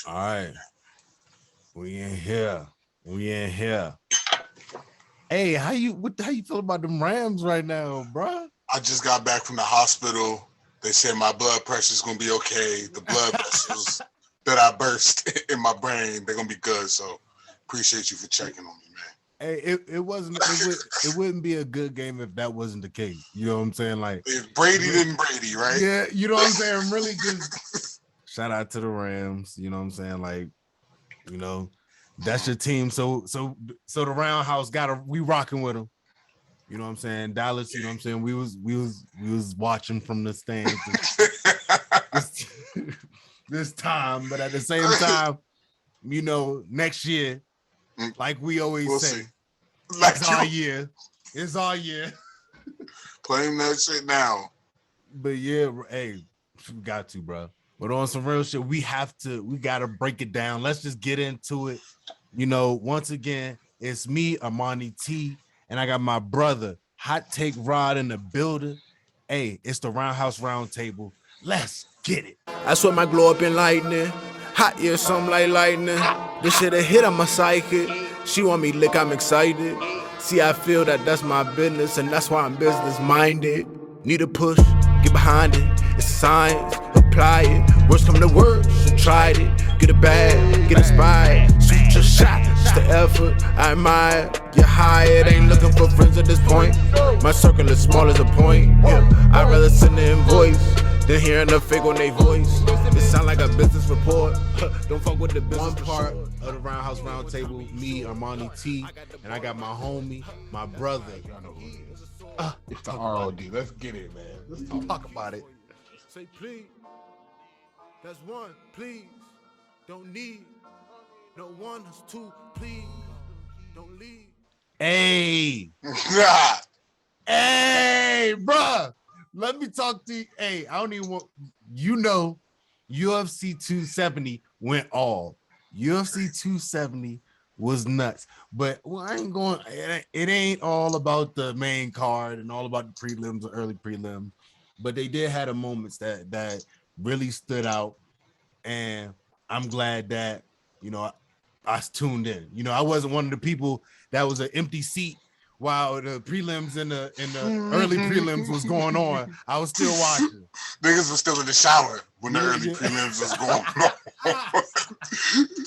All right. We in here. Hey, how you feel about them Rams right now, bro? I just got back from the hospital. They said my blood pressure is gonna be okay. The blood vessels that I burst in my brain, they're gonna be good. So appreciate you for checking on me, man. Hey, it wouldn't be a good game if that wasn't the case. You know what I'm saying? Like if Brady didn't Brady, right? Yeah, you know what I'm saying? Really just shout out to the Rams. You know what I'm saying? Like, you know, that's your team. So the Roundhouse we rocking with them. You know what I'm saying? Dallas, you know what I'm saying? We was watching from the stands this time, but at the same time, you know, next year, like we always say, it's our year. Claim that shit now. But yeah, hey, we got to, bro. But on some real shit, we gotta break it down. Let's just get into it. You know, once again, it's me, Armani T, and I got my brother, Hot Take Rod, in the building. Hey, it's the RoundHouse RoundTable. Let's get it. I swear my glow up in lightning. Hot, yeah, something like lightning. This shit a hit, I'm a psychic. She want me lick, I'm excited. See, I feel that's my business, and that's why I'm business minded. Need a push, get behind it. It's science, apply it. Worst come to worst, so tried it. Get a bag, get inspired. Shoot your shot, just the effort. I admire. You're hired, ain't looking for friends at this point. My circle is small as a point. Yeah, I'd rather send an invoice than hearing a fake on their voice. It sound like a business report. Don't fuck with the business. One part of the RoundHouse RoundTable, me, Armani T, and I got my homie, my brother. It's the ROD. Let's get it, man. Let's talk about it. Say please. That's one, please. Don't need no one, that's two, please. Don't leave. Hey. Hey, bruh. Let me talk to you. Hey, I don't even want, you know, UFC 270 went all. UFC 270 was nuts. But I ain't going, it ain't all about the main card and all about the prelims or early prelims. But they did have the moments that really stood out. And I'm glad that, you know, I tuned in. You know, I wasn't one of the people that was an empty seat while the prelims and the early prelims was going on. I was still watching. Niggas was still in the shower when the early prelims was going on.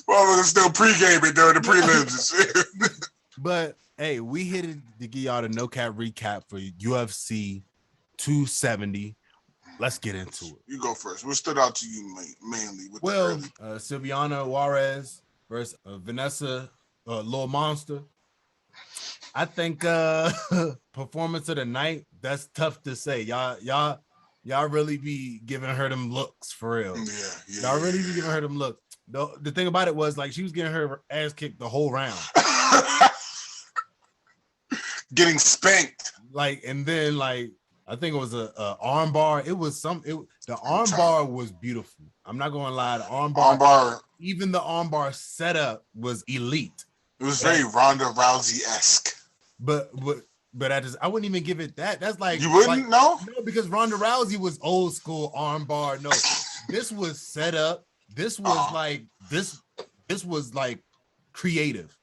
Well, we was still pre-gaming during the prelims and shit. But hey, we hit it to give y'all the no cap recap for UFC 270. Let's get into it. You go first. What stood out to you mainly? With Silviana Juarez versus Vanessa Lil Monster. I think performance of the night, that's tough to say. Y'all really be giving her them looks for real. Yeah. Y'all really be giving her them looks. The thing about it was, like, she was getting her ass kicked the whole round. Getting spanked. Like, and then, like, I think it was a arm bar. The arm bar was beautiful. I'm not gonna lie. The arm bar, even the arm bar setup was elite. It was very Ronda Rousey-esque. But I wouldn't even give it that. That's like, you wouldn't know? No, because Ronda Rousey was old school arm bar. No, this was set up. This was like this was like creative.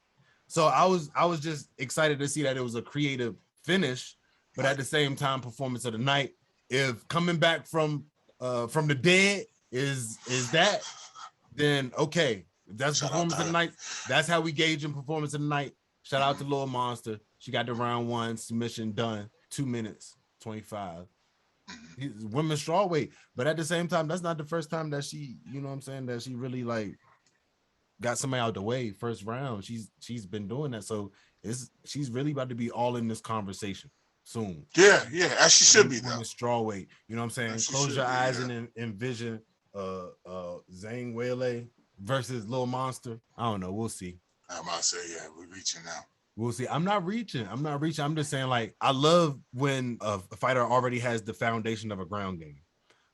So I was just excited to see that it was a creative finish. But at the same time, performance of the night. If coming back from the dead is that, then okay, that's performance of the night. That's how we gauge in performance of the night. Shout out to Lil Monster. She got the round one submission done, 2 minutes 25. He's women's strawweight, but at the same time, that's not the first time that she, you know what I'm saying, that she really like got somebody out the way first round. She's been doing that, so she's really about to be all in this conversation soon. Yeah, as she should be though. Strawweight, you know what I'm saying? Close your eyes and envision Zhang Weili versus Lil Monster. I don't know. We'll see. I'm about to say, yeah, we're reaching now. We'll see. I'm not reaching. I'm just saying, like, I love when a fighter already has the foundation of a ground game.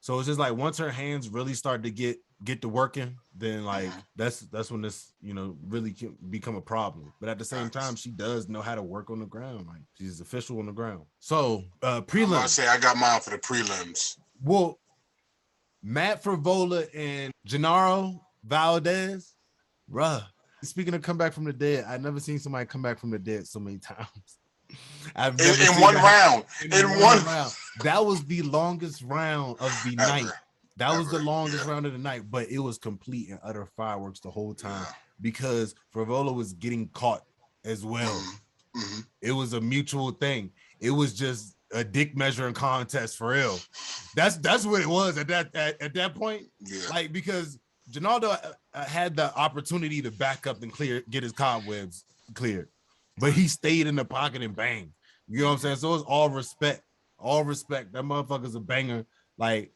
So it's just like once her hands really start to get to working, then like that's when this, you know, really can become a problem. But at the same time, she does know how to work on the ground. Like, she's official on the ground. So prelims. I'm about to say I got mine for the prelims. Well, Matt Favola and Gennaro, Valdez, bruh. Speaking of come back from the dead, I've never seen somebody come back from the dead so many times. I've never in seen one that round. in one round. That was the longest round of the night. That was the longest round of the night, but it was complete and utter fireworks the whole time because Frevola was getting caught as well. Mm-hmm. It was a mutual thing. It was just a dick measuring contest for real. That's what it was at that point. Yeah. Like, because Ronaldo had the opportunity to back up and get his cobwebs cleared, but he stayed in the pocket and banged. You know what I'm saying? So it's all respect. That motherfucker's a banger. Like,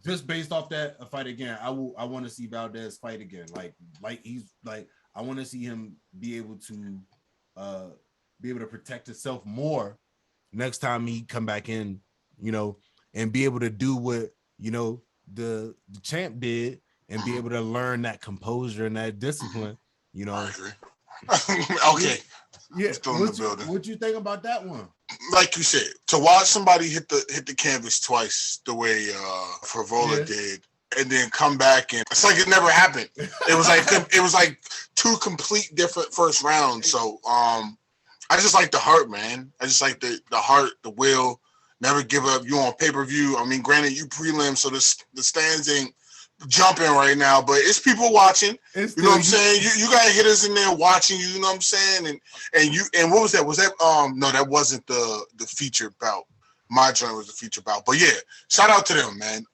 just based off that fight again, I want to see Valdez fight again. Like he's like, I want to see him be able to protect himself more next time he come back in, you know, and be able to do what, you know, the champ did and be able to learn that composure and that discipline, you know. I agree. Okay. Yeah. What you think about that one? Like you said, to watch somebody hit the canvas twice the way Frevola did, and then come back and it's like it never happened. It was like two complete different first rounds. So I just like the heart, man. I just like the heart, the will, never give up. You on pay-per-view. I mean, granted, you prelim, so the stands ain't jumping right now, but it's people watching. You know what I'm saying? You got hitters in there watching you, you know what I'm saying? And what was that? Was that no, that wasn't the feature bout. My joint was the feature bout. But yeah, shout out to them, man.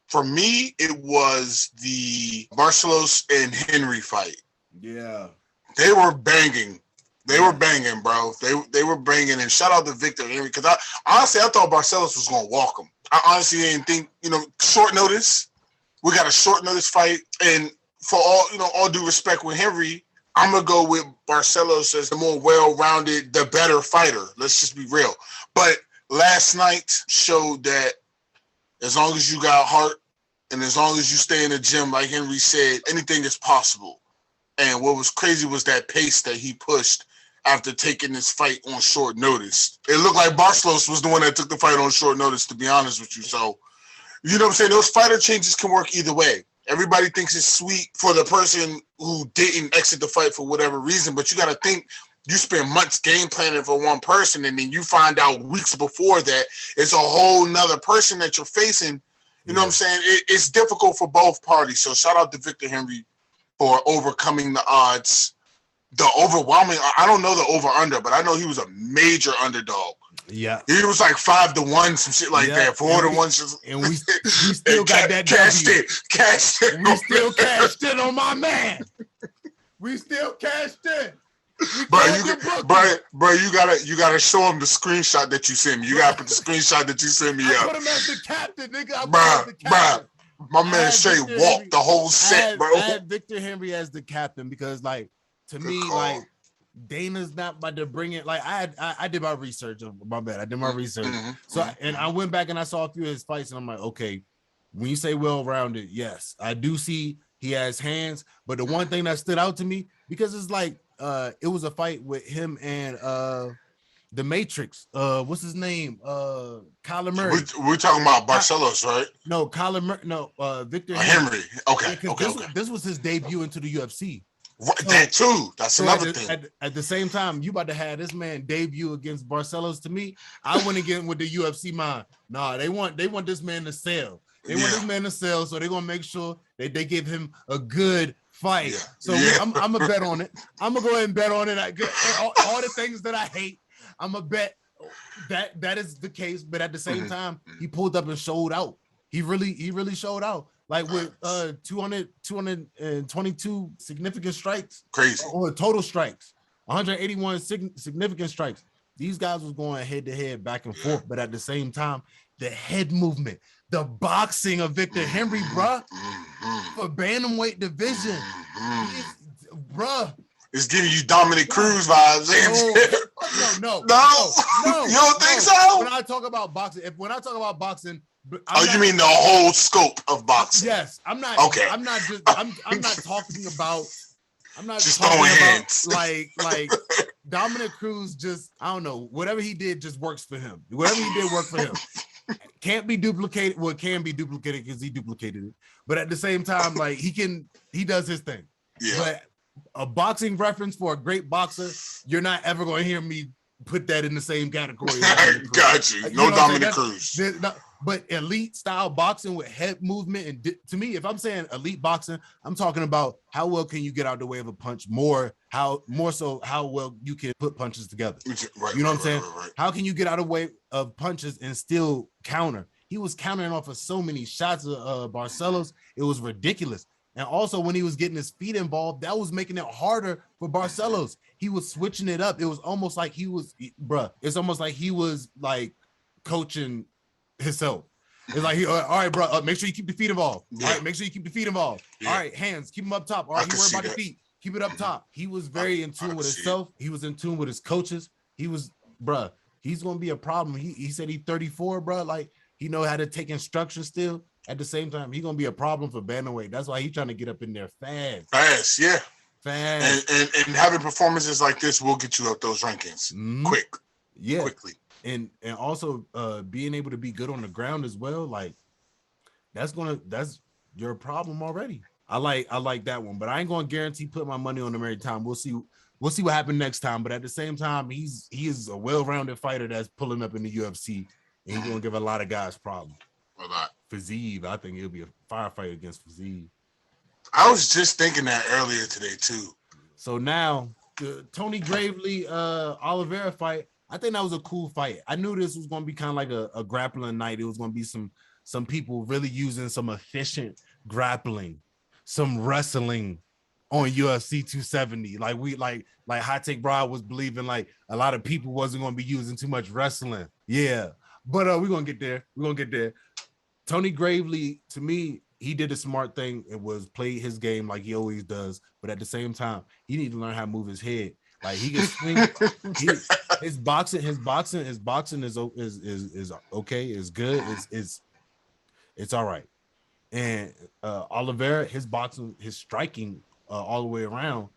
For me, it was the Barcelos and Henry fight. Yeah. They were banging. They were banging, bro. They were banging, and shout out to Victor Henry, because I thought Barcelos was gonna walk him. I honestly didn't think, you know, short notice. We got a short notice fight, and for all due respect with Henry, I'm gonna go with Barcelos as the more well-rounded, the better fighter. Let's just be real. But last night showed that as long as you got heart and as long as you stay in the gym, like Henry said, anything is possible. And what was crazy was that pace that he pushed after taking this fight on short notice. It looked like Barcelos was the one that took the fight on short notice, to be honest with you. So, you know what I'm saying? Those fighter changes can work either way. Everybody thinks it's sweet for the person who didn't exit the fight for whatever reason, but you got to think you spend months game planning for one person, and then you find out weeks before that it's a whole nother person that you're facing. You know what I'm saying? It's difficult for both parties. So shout out to Victor Henry for overcoming the odds. The overwhelming, I don't know the over-under, but I know he was a major underdog. Yeah, he was like 5-1, some shit like that. 4-1, and we still got that cashed it. We still cashed in on my man. We still cashed in. Bro, you gotta show him the screenshot that you sent me. You gotta put the screenshot that you sent me I up. put him as the captain, nigga. Bro, my man straight walked the whole set, bro. I had Victor Henry as the captain because, like, to me, like, Dana's not about to bring it. Like, I did my research. My bad. I did my research. So, and I went back and I saw a few of his fights, and I'm like, okay, when you say well-rounded, yes, I do see he has hands. But the one thing that stood out to me, because it's like, it was a fight with him and the Matrix. What's his name? Kyler Murray. We're talking about Barcelos, right? No, Kyler Murray. No, Victor Henry. Okay. This was his debut into the UFC. That too. That's another thing. At the same time, you about to have this man debut against Barcelos. To me, I went again with the UFC mind. Nah, they want this man to sell. They want this man to sell, so they're gonna make sure that they give him a good fight. Yeah. So I'm gonna bet on it. I'm gonna go ahead and bet on it. All the things that I hate, I'm gonna bet that is the case. But at the same time, he pulled up and showed out. He really showed out. Like with 222 significant strikes, crazy, or total strikes, 181 significant strikes. These guys was going head to head, back and forth, but at the same time, the head movement, the boxing of Victor Henry, bruh, for bantamweight division, bruh. It's giving you Dominic Cruz vibes. No. You don't think so? When I talk about boxing, you mean the whole scope of boxing? Yes, I'm not. Okay. I'm not talking about. I'm not just talking throwing about hands. like Dominic Cruz. Just, I don't know. Whatever he did just works for him. Whatever he did worked for him. can't be duplicated. Well, it can be duplicated because he duplicated it. But at the same time, like he does his thing. Yeah. But a boxing reference for a great boxer, you're not ever going to hear me put that in the same category. Got you. No Dominic Cruz. But elite style boxing with head movement, and to me, if I'm saying elite boxing, I'm talking about how well can you get out of the way of a punch, more so how well you can put punches together. Right, you know what I'm saying? Right. How can you get out of the way of punches and still counter? He was countering off of so many shots of Barcelos, it was ridiculous. And also when he was getting his feet involved, that was making it harder for Barcelos. He was switching it up. It was almost like it's almost like he was like coaching himself. It's like, all right, bro, make sure you keep the feet involved. Yeah. All right, make sure you keep the feet involved. Yeah. All right, hands, keep them up top. All right, you worry about the feet. Keep it up top. He was very in tune with himself. He was in tune with his coaches. He was, bro, he's going to be a problem. He said he's 34, bro. Like, he know how to take instruction still. At the same time, he's going to be a problem for bantamweight. That's why he's trying to get up in there fast. Fast, yeah. Fast. And having performances like this will get you up those rankings quick. Yeah. Quickly. And also being able to be good on the ground as well, like that's your problem already. I like that one, but I ain't gonna guarantee put my money on him every time. We'll see what happens next time. But at the same time, he is a well-rounded fighter that's pulling up in the UFC, and he's gonna give a lot of guys problems. A lot. Fiziev, I think it'll be a firefight against Fiziev. I was just thinking that earlier today too. So now the Tony Gravely Oliveira fight, I think that was a cool fight. I knew this was going to be kind of like a grappling night. It was going to be some people really using some efficient grappling, some wrestling on UFC 270. Like Hot Take Broad was believing like a lot of people wasn't going to be using too much wrestling. Yeah. But we're going to get there. We're going to get there. Tony Gravely, to me, he did a smart thing. It was play his game like he always does. But at the same time, he need to learn how to move his head. Like he can swing. His boxing is okay. It's good. It's all right. And Oliveira, his boxing, his striking all the way around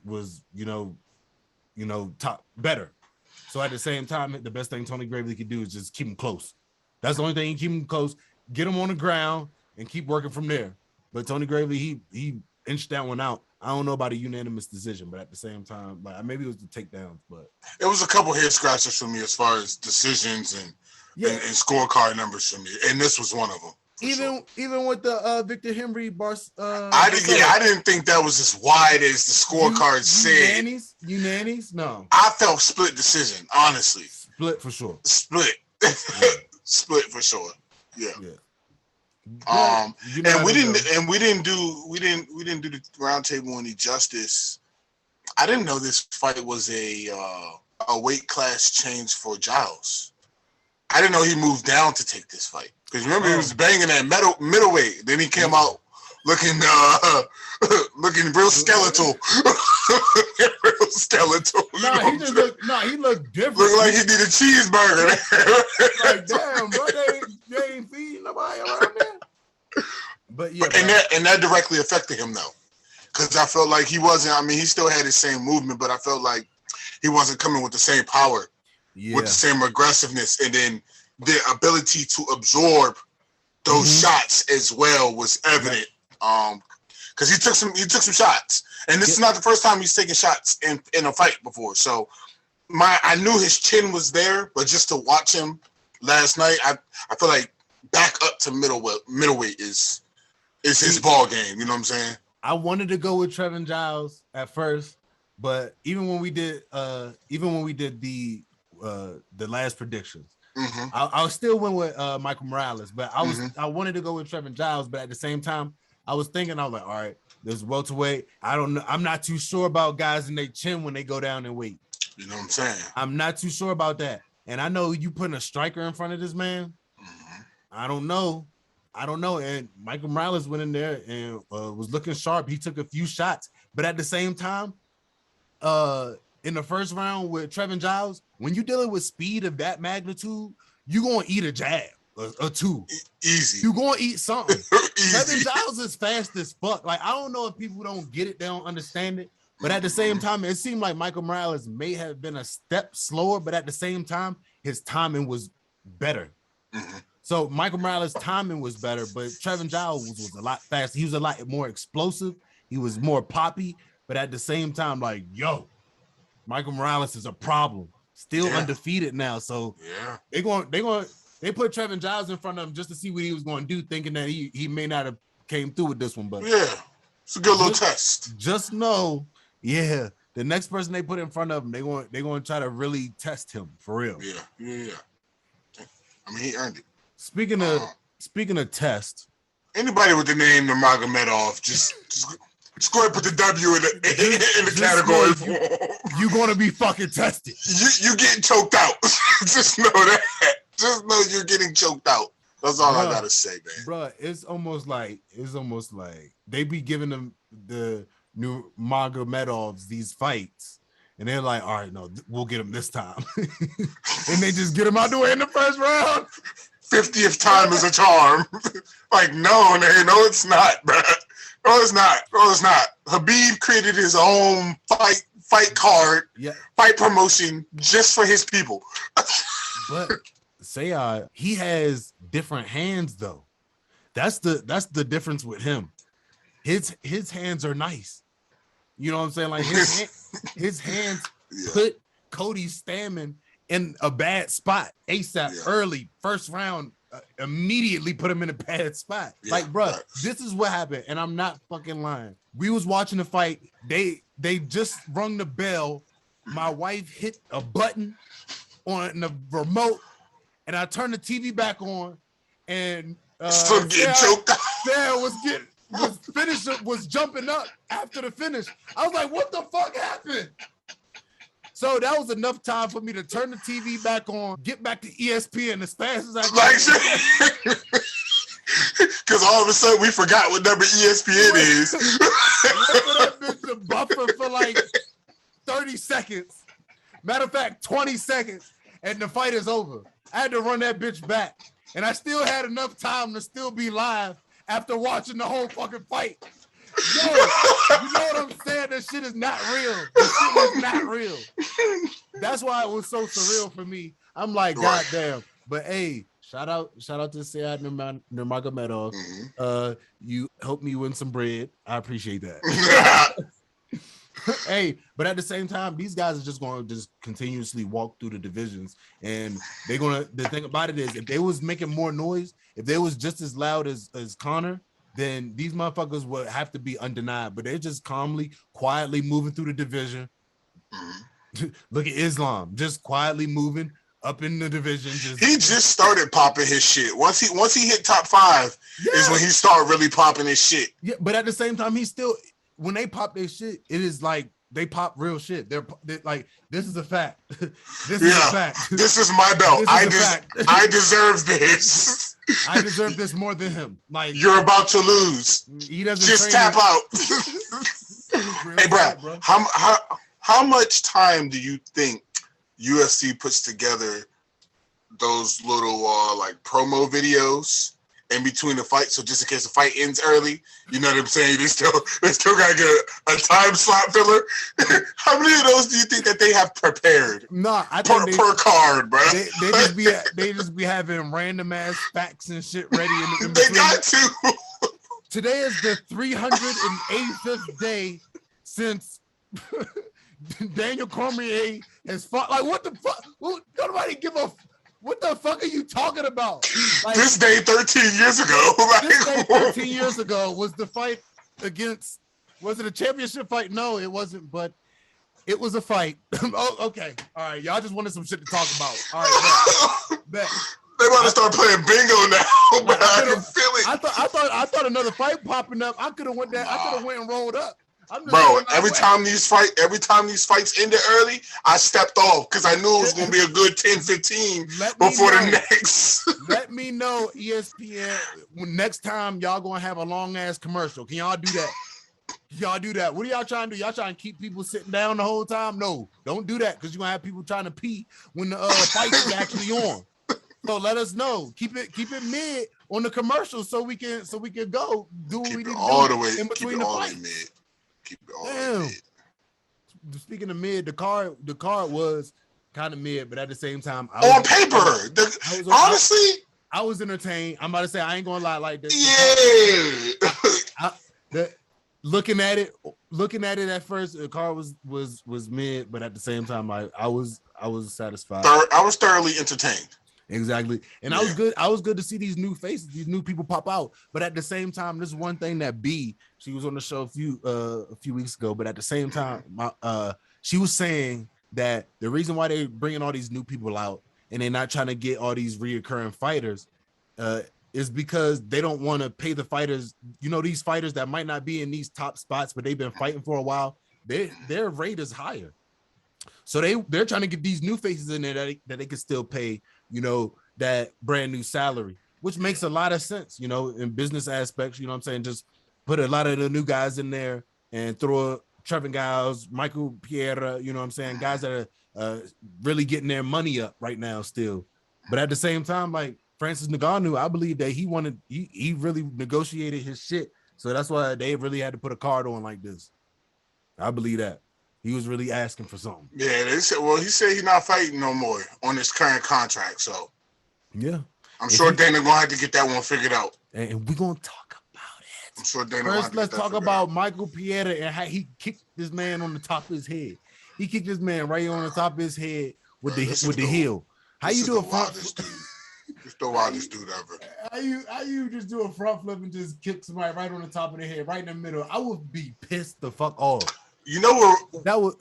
was top better. So at the same time, the best thing Tony Gravely could do is just keep him close. That's the only thing. Keep him close, get him on the ground, and keep working from there. But Tony Gravely, he inched that one out. I don't know about a unanimous decision, but at the same time, like maybe it was the takedowns, but it was a couple head scratchers for me as far as decisions and scorecard numbers for me, and this was one of them. Even with the Victor Henry I didn't think that was as wide as the scorecard said. Unanimous? No. I felt split decision, honestly. Split for sure. Split. Yeah. Split for sure. Yeah. And we didn't do the roundtable any justice. I didn't know this fight was a weight class change for Giles. I didn't know he moved down to take this fight. Because remember he was banging at middleweight. Then he came out looking real skeletal. Real skeletal. He looked different. Looked like he did a cheeseburger. Like damn, bro, they ain't feeding nobody around there. But yeah, and that directly affected him though. Because I felt like he wasn't, he still had his same movement, but I felt like he wasn't coming with the same power, with the same aggressiveness, and then the ability to absorb those shots as well was evident. Because he took some shots, and this is not the first time he's taken shots in a fight before. So I knew his chin was there, but just to watch him last night, I feel like back up to middleweight is his ball game. You know what I'm saying? I wanted to go with Trevin Giles at first, but even when we did the last predictions, I still went with Michael Morales, but I wanted to go with Trevin Giles, but at the same time, I was like, all right, there's welterweight. I don't know. I'm not too sure about guys in their chin when they go down in weight. You know what I'm saying? I'm not too sure about that. And I know you putting a striker in front of this man. I don't know. And Michael Morales went in there and was looking sharp. He took a few shots, but at the same time, in the first round with Trevin Giles, when you're dealing with speed of that magnitude, you're going to eat a jab or two. Easy. You're going to eat something. Trevin Giles is fast as fuck. Like, I don't know if people don't get it, they don't understand it. But at the same time, it seemed like Michael Morales may have been a step slower, but at the same time, his timing was better. So Michael Morales' timing was better, but Trevin Giles was a lot faster. He was a lot more explosive. He was more poppy, but at the same time, like, yo, Michael Morales is a problem. Still undefeated now. So they put Trevin Giles in front of him just to see what he was going to do, thinking that he may not have came through with this one. But it's a good little test. Just know, the next person they put in front of him, they're going to try to really test him for real. Yeah. I mean, he earned it. Speaking of test, anybody with the name Nurmagomedov, just go ahead and put the W in the category for him. You're going to be fucking tested. You getting choked out. Just know that. Just know you're getting choked out. That's all I gotta say, man. Bro, it's almost like they be giving them the Nurmagomedovs these fights, and they're like, all right, no, we'll get him this time. And they just get him out the way in the first round. 50th time is a charm. Like, no, it's not, bro. No, it's not. Habib created his own fight card, fight promotion just for his people. But Sayad, he has different hands though. That's the difference with him. His hands are nice. You know what I'm saying? Like his hands put Cody Stamann in a bad spot ASAP early, first round, immediately put him in a bad spot. Like, bro, this is what happened, and I'm not fucking lying. We was watching the fight. They just rung the bell. My wife hit a button on the remote, and I turned the TV back on, and Sarah was jumping up after the finish. I was like, what the fuck happened? So that was enough time for me to turn the TV back on, get back to ESPN as fast as I could. Because all of a sudden we forgot what number ESPN is. That bitch to buffer for like 30 seconds. Matter of fact, 20 seconds, and the fight is over. I had to run that bitch back. And I still had enough time to still be live after watching the whole fucking fight. Yo, you know what I'm saying? That shit is not real. This shit is not real. That's why it was so surreal for me. I'm like, goddamn. But hey, shout out to Sayad Nurmagomedov. You helped me win some bread. I appreciate that. Hey, but at the same time, these guys are just going to just continuously walk through the divisions, and they're gonna. The thing about it is, if they was making more noise, if they was just as loud as Conor, then these motherfuckers would have to be undenied. But they're just calmly, quietly moving through the division. Look at Islam, just quietly moving up in the division. He just started popping his shit. Once he hit top 5 is when he started really popping his shit. Yeah, but at the same time, he still, when they pop their shit, it is like they pop real shit. They're like, this is a fact. This is a fact. This is my belt. I deserve this. I deserve this more than him. Like, you're about to lose. He doesn't just tap out. Hey, bro, how much time do you think UFC puts together those little like promo videos in between the fight, so just in case the fight ends early, you know what I'm saying? They still gotta get a time slot filler. How many of those do you think that they have prepared? No, I think per card, bro. They just be having random ass facts and shit ready. In they got to. Today is the 385th day since Daniel Cormier has fought. Like, what the fuck? Nobody give a. What the fuck are you talking about? Like, this day 13 years ago. This day 13 years ago was the fight against, was it a championship fight? No, it wasn't, but it was a fight. Oh, okay. All right. Y'all just wanted some shit to talk about. All right. Bet. They want to start playing bingo now, but I can feel it. I thought another fight popping up. I could have went and rolled up. Bro, every time these fights ended early, I stepped off because I knew it was gonna be a good 10-15 before the next. Let me know, ESPN, when next time y'all gonna have a long ass commercial. Can y'all do that? Y'all do that. What are y'all trying to do? Y'all trying to keep people sitting down the whole time? No, don't do that, because you're gonna have people trying to pee when the fight is actually on. So let us know. Keep it mid on the commercial so we can go do what we need to do all the way in between the fights. Mid. Keep it all mid. Speaking of mid, the card was kind of mid, but at the same time, on paper, honestly, I was entertained. I'm about to say I ain't gonna lie like this. Yeah. Looking at it at first, the card was mid, but at the same time, I was satisfied. I was thoroughly entertained. Exactly, and I was good. I was good to see these new faces, these new people pop out. But at the same time, this is one thing that she was on the show a few weeks ago. But at the same time, she was saying that the reason why they're bringing all these new people out and they're not trying to get all these reoccurring fighters is because they don't want to pay the fighters. You know, these fighters that might not be in these top spots, but they've been fighting for a while. Their rate is higher. So they're trying to get these new faces in there that they can still pay, you know, that brand new salary, which makes a lot of sense, you know, in business aspects. You know what I'm saying? Just put a lot of the new guys in there and throw Trevin Giles, Michael Piera, you know what I'm saying? Guys that are really getting their money up right now still. But at the same time, like Francis Ngannou, I believe that he really negotiated his shit. So that's why they really had to put a card on like this. I believe that. He was really asking for something. Yeah, they said. Well, he said he's not fighting no more on his current contract. So, yeah, I'm sure Dana gonna have to get that one figured out. And we're gonna talk about it. I'm sure Dana. First, let's talk about Michael Piera and how he kicked this man on the top of his head. He kicked this man right on the top of his head with the heel. How you do a front? It's the wildest dude ever. How you just do a front flip and just kick somebody right on the top of the head, right in the middle? I would be pissed the fuck off. You know what? That was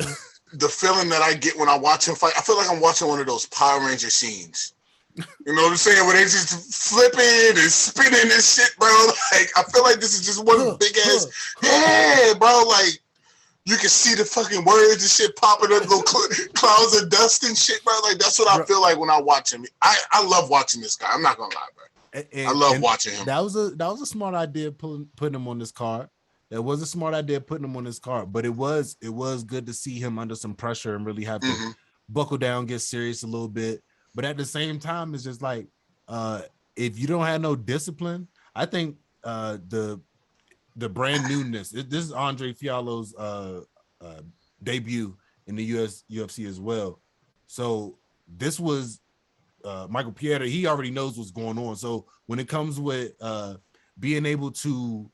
the feeling that I get when I watch him fight. I feel like I'm watching one of those Power Ranger scenes. You know what I'm saying? Where they just flipping and spinning and shit, bro. Like, I feel like this is just one big ass, yeah, bro. Like, you can see the fucking words and shit popping up, little clouds of dust and shit, bro. Like, that's what I feel like when I watch him. I love watching this guy. I'm not gonna lie, bro. I love watching him. That was a smart idea putting him on this card. It was a smart idea putting him on this card, but it was good to see him under some pressure and really have to buckle down, get serious a little bit. But at the same time, it's just like if you don't have no discipline, I think the brand newness. This is Andre Fiallo's debut in the UFC as well. So this was Michael Piera. He already knows what's going on. So when it comes with being able to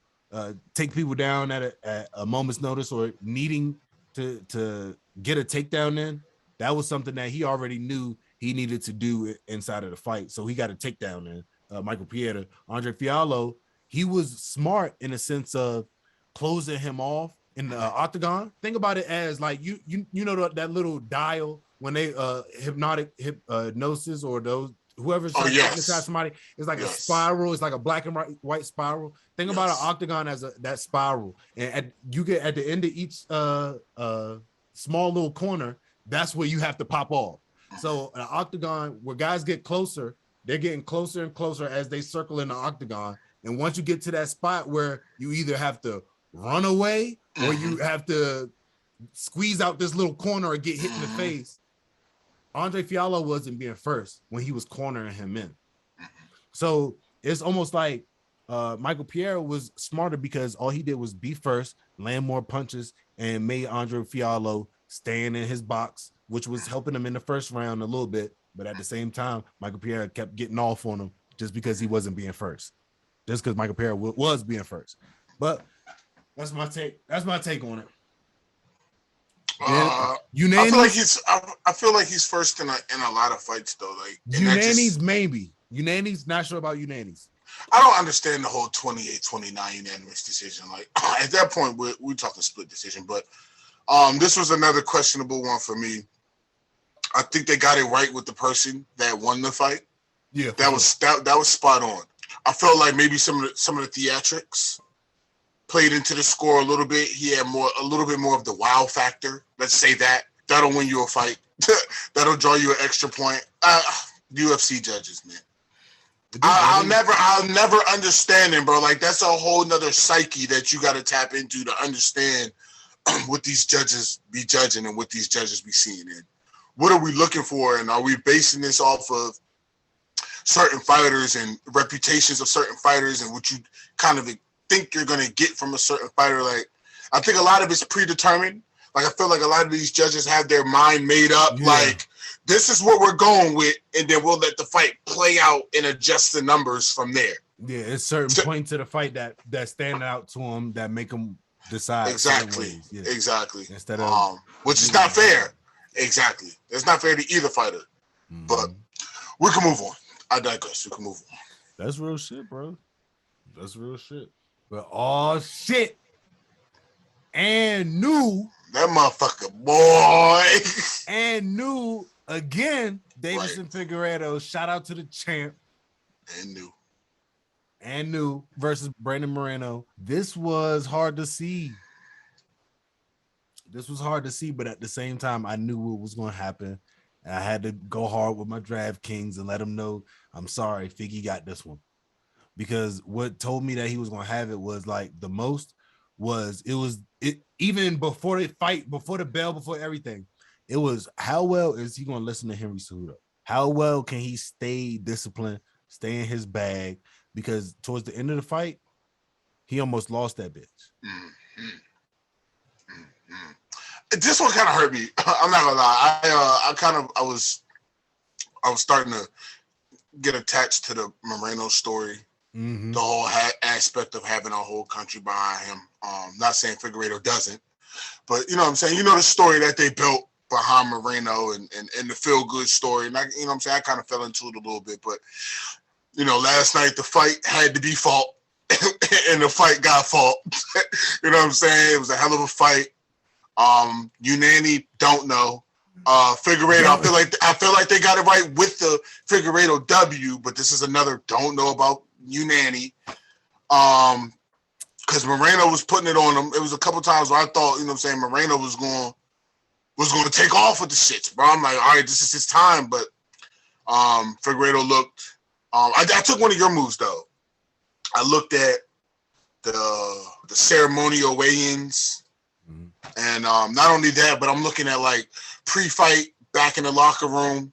take people down at a moment's notice or needing to get a takedown in, that was something that he already knew he needed to do inside of the fight. So he got a takedown in. Michael Piera. Andre Fiallo, he was smart in the sense of closing him off in the octagon. Think about it as like you know that little dial when they hypnosis or those whoever's inside somebody, it's like a spiral. It's like a black and white spiral. Think about an octagon as that spiral, and you get at the end of each small little corner. That's where you have to pop off. So an octagon where guys get closer, they're getting closer and closer as they circle in the octagon. And once you get to that spot where you either have to run away or you have to squeeze out this little corner or get hit in the face, Andre Fiallo wasn't being first when he was cornering him in. So it's almost like Michael Piera was smarter because all he did was be first, land more punches, and made Andre Fiallo staying in his box, which was helping him in the first round a little bit. But at the same time, Michael Piera kept getting off on him just because he wasn't being first. Just because Michael Piera was being first. But that's my take. That's my take on it. I feel like he's first in a lot of fights though. Like Unani's maybe. Unani's not sure about Unani's. I don't understand the whole 28-29 unanimous decision. Like at that point, we're talking split decision. But this was another questionable one for me. I think they got it right with the person that won the fight. Yeah, that was spot on. I felt like maybe some of the theatrics played into the score a little bit. He had a little bit more of the wow factor. Let's say that. That'll win you a fight. That'll draw you an extra point. UFC judges, man. I'll never understand him, bro. Like that's a whole nother psyche that you got to tap into to understand what these judges be judging and what these judges be seeing in. What are we looking for? And are we basing this off of certain fighters and reputations of certain fighters and what you kind of think you're going to get from a certain fighter? Like, I think a lot of it's predetermined. Like, I feel like a lot of these judges have their mind made up. Yeah. Like, this is what we're going with, and then we'll let the fight play out and adjust the numbers from there. Yeah, it's certain points of the fight that stand out to him that make him decide. Exactly. Yeah. Exactly. Instead of which is not fair. Exactly. It's not fair to either fighter. Mm-hmm. But we can move on. I digress. We can move on. That's real shit, bro. That's real shit. But oh shit. And new that motherfucker, boy. And new again, Davison Figueiredo. Shout out to the champ. And new versus Brandon Moreno. This was hard to see. But at the same time, I knew what was going to happen. And I had to go hard with my DraftKings and let them know, I'm sorry, Figgy got this one. Because what told me that he was going to have it was like the most was it even before the fight, before the bell, before everything. It was how well is he going to listen to Henry Cejudo? How well can he stay disciplined, stay in his bag? Because towards the end of the fight, he almost lost that bitch. This one kind of hurt me. I'm not gonna lie. I was starting to get attached to the Moreno story. Mm-hmm. The whole aspect of having a whole country behind him. Not saying Figueiredo doesn't, but you know what I'm saying. You know the story that they built behind Moreno and the feel good story. And I, you know what I'm saying. I kind of fell into it a little bit, but. You know, last night the fight had to be fought, and the fight got fought. You know what I'm saying? It was a hell of a fight. Unani, don't know. Figueiredo, I feel like they got it right with the Figueiredo W, but this is another don't know about Unani. Because Moreno was putting it on him. It was a couple times where I thought, you know what I'm saying, Moreno was going to take off with the shits, bro. I'm like, all right, this is his time, but Figueiredo looked. I took one of your moves though. I looked at the ceremonial weigh-ins, and not only that, but I'm looking at like pre-fight back in the locker room.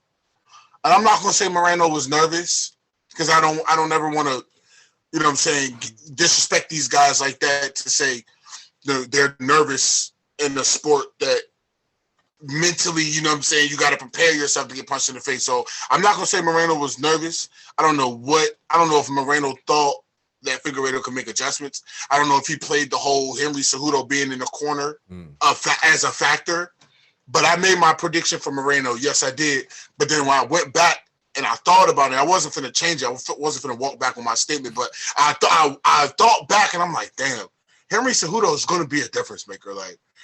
And I'm not gonna say Moreno was nervous because I don't ever want to, you know what I'm saying, disrespect these guys like that to say they're nervous in a sport that. Mentally, you know what I'm saying, you got to prepare yourself to get punched in the face. So I'm not going to say Moreno was nervous. I don't know if Moreno thought that Figueiredo could make adjustments. I don't know if he played the whole Henry Cejudo being in the corner as a factor. But I made my prediction for Moreno. Yes, I did. But then when I went back and I thought about it, I wasn't going to change it. I wasn't going to walk back on my statement. But I thought back and I'm like, damn, Henry Cejudo is going to be a difference maker.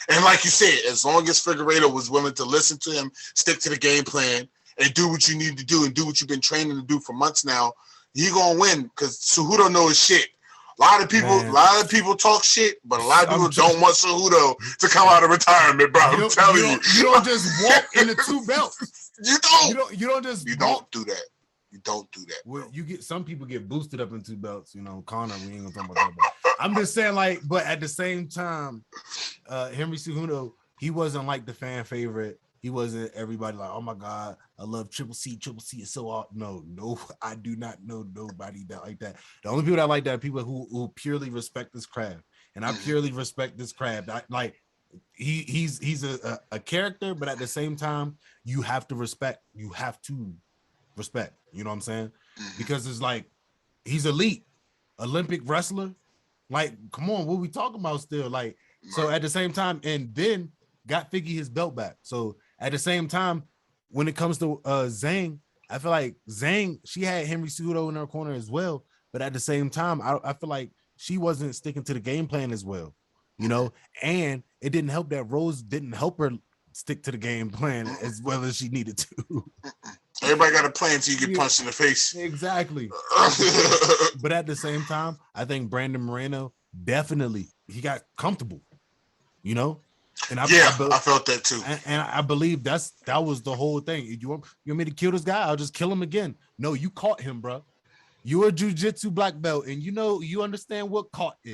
And like you said, as long as Figueiredo was willing to listen to him, stick to the game plan, and do what you need to do and do what you've been training to do for months now, you're gonna win because Cejudo knows shit. A lot of people talk shit, but a lot of people don't want Cejudo to come out of retirement, bro. I'm telling you. You don't just walk into two belts. You don't. You don't do that. You don't do that. Well, some people get boosted up in two belts. You know, Connor. We ain't gonna talk about that. But I'm just saying, but at the same time, Henry Cejudo, he wasn't like the fan favorite. He wasn't everybody like, oh my God, I love Triple C. Triple C is so awesome. No, I do not know nobody that like that. The only people that like that are people who purely respect this craft, and I purely respect this craft. He's a character, but at the same time, you have to respect. You have to respect. You know what I'm saying? Because it's like he's elite, Olympic wrestler. Like, come on, what we talking about still? Like, so at the same time, and then got Figgy his belt back. So at the same time, when it comes to Zhang, I feel like Zhang, she had Henry Cejudo in her corner as well. But at the same time, I feel like she wasn't sticking to the game plan as well, you know? And it didn't help that Rose didn't help her stick to the game plan as well as she needed to. Everybody got a plan until you get punched in the face. Exactly. But at the same time, I think Brandon Moreno definitely, he got comfortable, you know? And I felt that too. And I believe that was the whole thing. You want me to kill this guy? I'll just kill him again. No, you caught him, bro. You're a jiu-jitsu black belt, and you understand what caught is.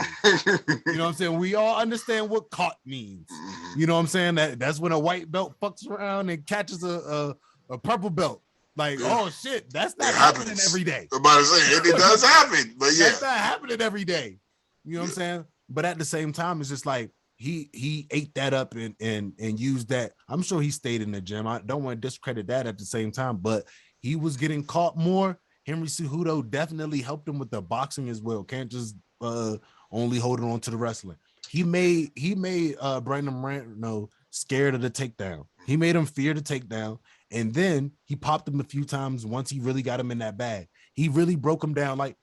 You know what I'm saying? We all understand what caught means. You know what I'm saying? That's when a white belt fucks around and catches a purple belt. Like, oh shit, that's not happening every day. I'm about to say it does happen, but yeah, that's not happening every day. You know what I'm saying? But at the same time, it's just like he ate that up and used that. I'm sure he stayed in the gym. I don't want to discredit that at the same time, but he was getting caught more. Henry Cejudo definitely helped him with the boxing as well. Can't just only hold on to the wrestling. He made Brandon Moreno scared of the takedown. He made him fear the takedown, and then he popped him a few times once he really got him in that bag. He really broke him down. Like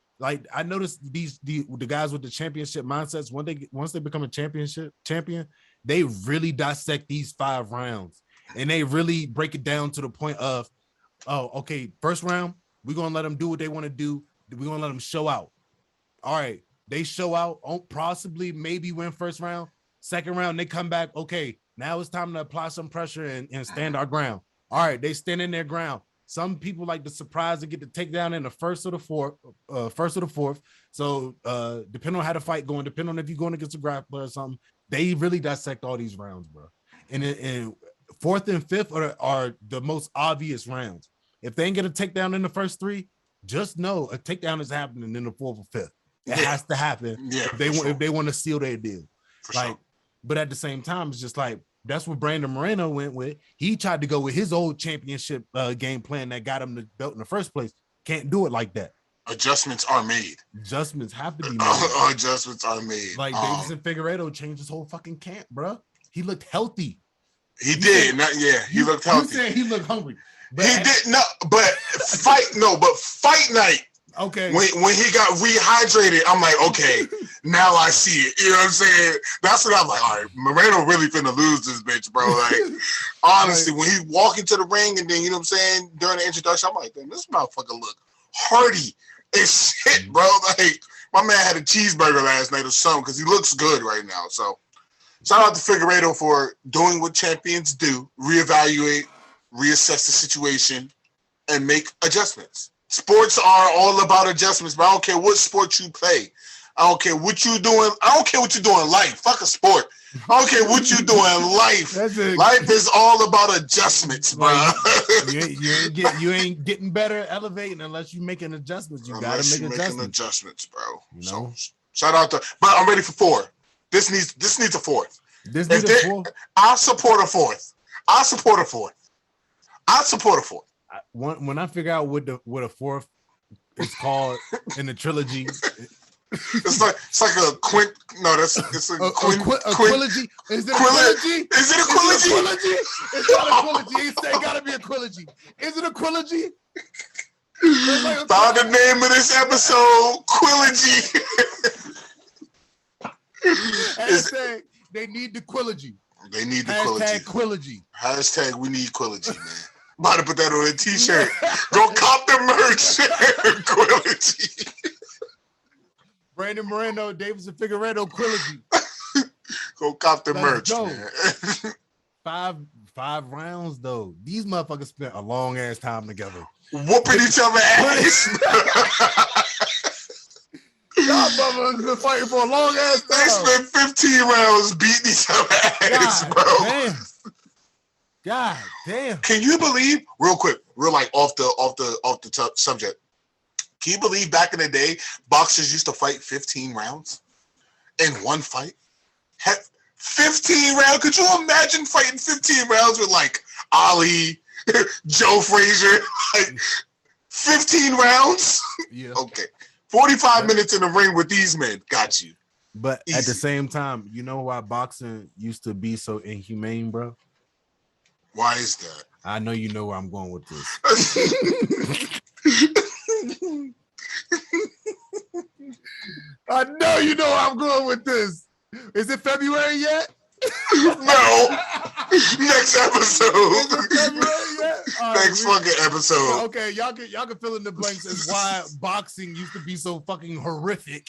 I noticed the guys with the championship mindsets, once they become a champion, they really dissect these 5 rounds and they really break it down to the point of, oh, okay, first round, we're gonna let them do what they want to do. We're gonna let them show out. All right, they show out, possibly maybe win first round. Second round, they come back. Okay, now it's time to apply some pressure and stand our ground. All right, they stand in their ground. Some people like to surprise and get the takedown in the first or the fourth. So depending on how the fight going, depending on if you're going against a grappler or something, they really dissect all these rounds, bro. And fourth and fifth are the most obvious rounds. If they ain't get a takedown in the first 3, just know a takedown is happening in the fourth or fifth. It has to happen if they want to seal their deal. But at the same time, it's just like, that's what Brandon Moreno went with. He tried to go with his old championship game plan that got him the belt in the first place. Can't do it like that. Adjustments are made. Adjustments have to be made. Adjustments are made. Like Davis and Figueiredo changed his whole fucking camp, bro. He looked healthy. He did. He looked healthy. You saying he looked hungry. But he did but fight night. Okay. When he got rehydrated, I'm like, okay, now I see it. You know what I'm saying? That's what I'm like, all right, Moreno really finna lose this bitch, bro. Like, honestly, when he walk into the ring and then, you know what I'm saying, during the introduction, I'm like, damn, this motherfucker look hearty as shit, bro. Like, my man had a cheeseburger last night or something because he looks good right now. So, shout out to Figueiredo for doing what champions do, reevaluate, reassess the situation, and make adjustments. Sports are all about adjustments, but I don't care what sport you play. I don't care what you doing. I don't care what you do in life. Fuck a sport. I don't care what you do in life. Life is all about adjustments, bro. You ain't getting better, elevating unless you making adjustments. You gotta make adjustments, bro. You know? So shout out to. But I'm ready for 4. This needs a 4th. I support a 4th. I support a 4th. When I figure out what a 4th is called in the trilogy, it's like a quint. No, it's a quilogy. Is it a quilogy? Is it a quilogy? It's not a quilogy. It gotta be a quilogy. Is it a quilogy? Found the name of this episode, quilogy. Hashtag they need the quilogy. They need the quilogy. Hashtag we need quilogy, man. About to put that on a t-shirt. Go cop the merch. Quilogy. Brandon Moreno, Davis and Figueiredo, Quilogy. Go cop the merch, man. 5 rounds though. These motherfuckers spent a long ass time together. Whooping each other ass. Y'all motherfuckers been fighting for a long ass time. They spent 15 rounds beating each other ass, bro. Damn. God damn. Can you believe, real quick, off the subject, can you believe back in the day, boxers used to fight 15 rounds in one fight? 15 rounds? Could you imagine fighting 15 rounds with like Ali, Joe Frazier? Like 15 rounds? Yeah. Okay. 45 minutes in the ring with these men. Got you. But Easy. At the same time, you know why boxing used to be so inhumane, bro? Why is that? I know you know where I'm going with this. I know you know where I'm going with this. Is it February yet? No. Next episode. Is it February yet? Next fucking episode. Okay, y'all can fill in the blanks as why boxing used to be so fucking horrific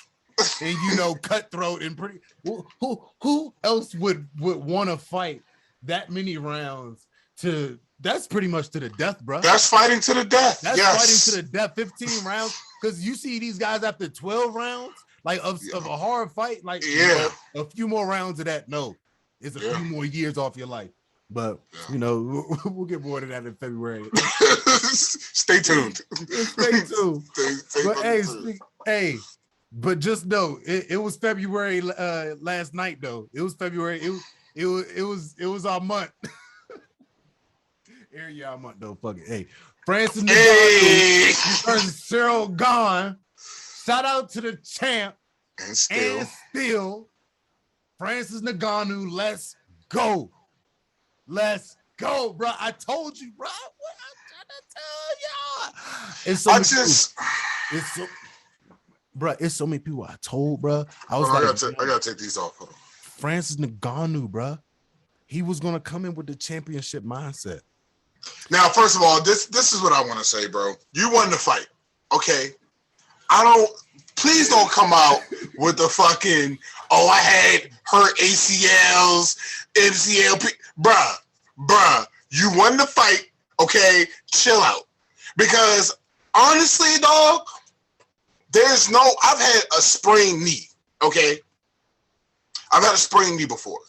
and cutthroat and pretty. Who else would want to fight that many rounds to? That's pretty much to the death, bro. That's fighting to the death. That's fighting to the death. 15 rounds, because you see these guys after 12 rounds, like of a hard fight, like a few more rounds of that. No, it's a few more years off your life. But we'll get more to that in February. Stay tuned. Stay tuned. Stay but hey, But just know it was February last night though. It was February. It was our month. Here y'all month though. Fuck it. Hey, Francis Ngannou versus Cyril Gane. Shout out to the champ. And still Francis Ngannou. Let's go. Let's go, bro. I told you, bro. What I'm trying to tell y'all. It's so bro, it's so many people I told, bro. I gotta take these off. Francis Ngannou, bro. He was gonna come in with the championship mindset. Now, first of all, this is what I want to say, bro. You won the fight, okay? Please don't come out with the fucking, oh, I had hurt ACLs, MCL, bruh. You won the fight, okay? Chill out, because honestly, dog. I've had a sprained knee, okay? I've had a sprained knee before.